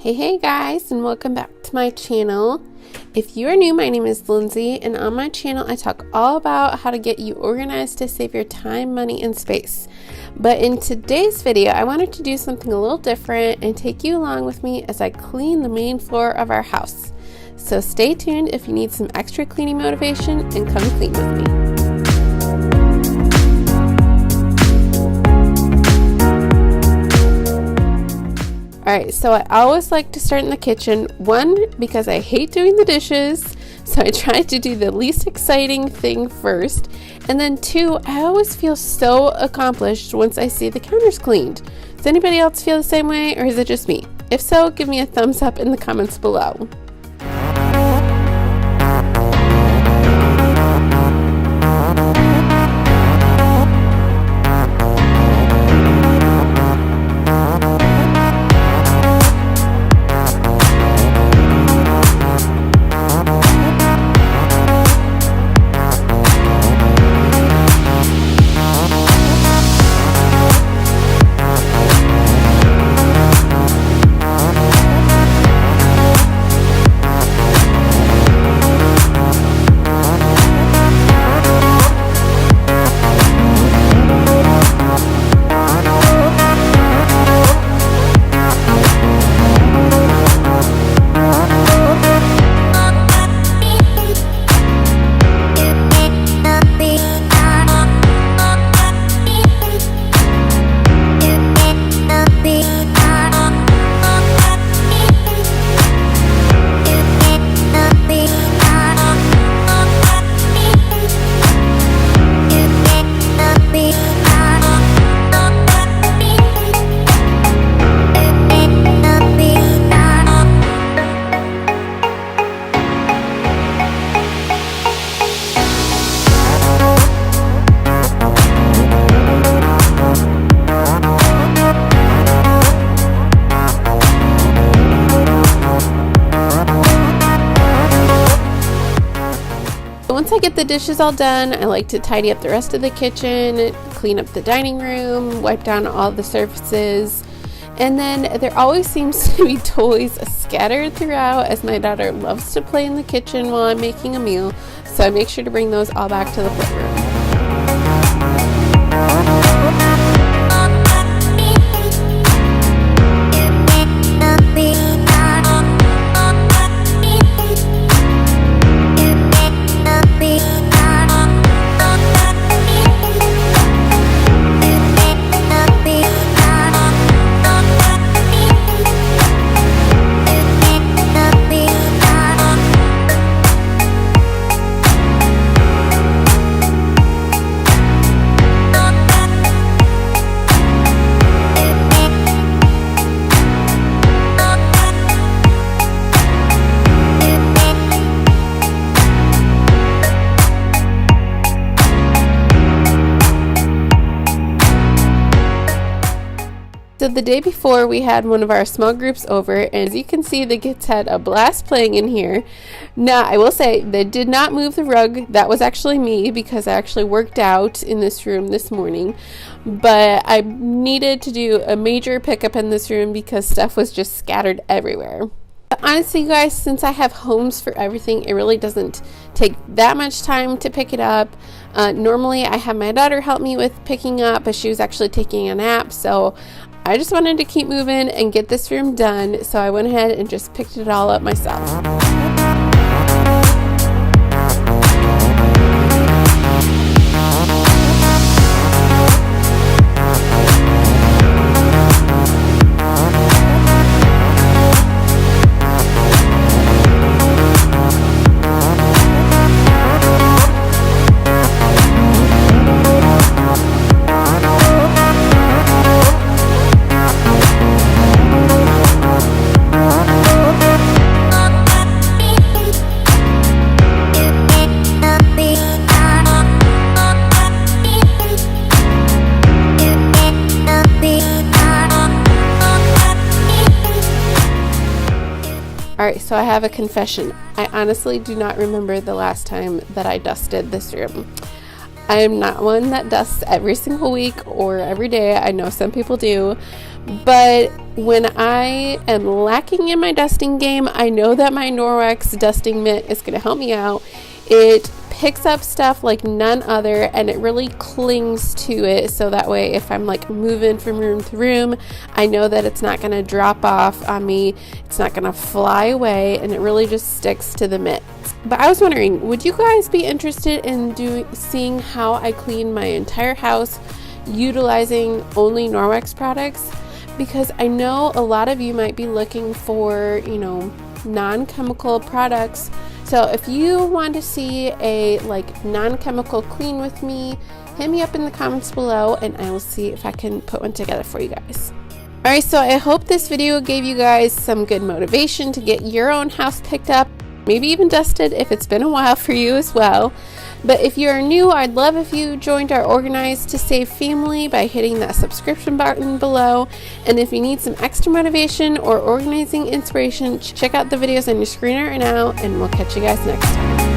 Hey guys, and welcome back to my channel. If you are new, my name is Lindsay, and on my channel I talk all about how to get you organized to save your time, money, and space. But in today's video, I wanted to do something a little different and take you along with me as I clean the main floor of our house. So stay tuned if you need some extra cleaning motivation and come clean with me. Alright, so I always like to start in the kitchen. One, because I hate doing the dishes, so I try to do the least exciting thing first. And then two, I always feel so accomplished once I see the counters cleaned. Does anybody else feel the same way, or is it just me? If so, give me a thumbs up in the comments below. Once I get the dishes all done, I like to tidy up the rest of the kitchen, clean up the dining room, wipe down all the surfaces, and then there always seems to be toys scattered throughout as my daughter loves to play in the kitchen while I'm making a meal, so I make sure to bring those all back to the playroom. So the day before, we had one of our small groups over, and as you can see, the kids had a blast playing in here. Now, I will say, they did not move the rug. That was actually me, because I actually worked out in this room this morning. But I needed to do a major pickup in this room because stuff was just scattered everywhere. Honestly, you guys, since I have homes for everything, it really doesn't take that much time to pick it up. Normally, I have my daughter help me with picking up, but she was actually taking a nap, so I just wanted to keep moving and get this room done, so I went ahead and just picked it all up myself. Alright, so I have a confession. I honestly do not remember the last time that I dusted this room. I am not one that dusts every single week or every day. I know some people do, But when I am lacking in my dusting game, I know that my NORWEX dusting mitt is going to help me out. It picks up stuff like none other, and it really clings to it, so that way if I'm like moving from room to room, I know that it's not going to drop off on me, it's not going to fly away, and it really just sticks to the mitt. But I was wondering, would you guys be interested in seeing how I clean my entire house utilizing only NORWEX products? Because I know a lot of you might be looking for, you know, non-chemical products. So if you want to see a like non-chemical clean with me, hit me up in the comments below and I will see if I can put one together for you guys. Alright, so I hope this video gave you guys some good motivation to get your own house picked up, maybe even dusted if it's been a while for you as well. But if you are new, I'd love if you joined our Organize to Save family by hitting that subscription button below. And if you need some extra motivation or organizing inspiration, check out the videos on your screen right now, and we'll catch you guys next time.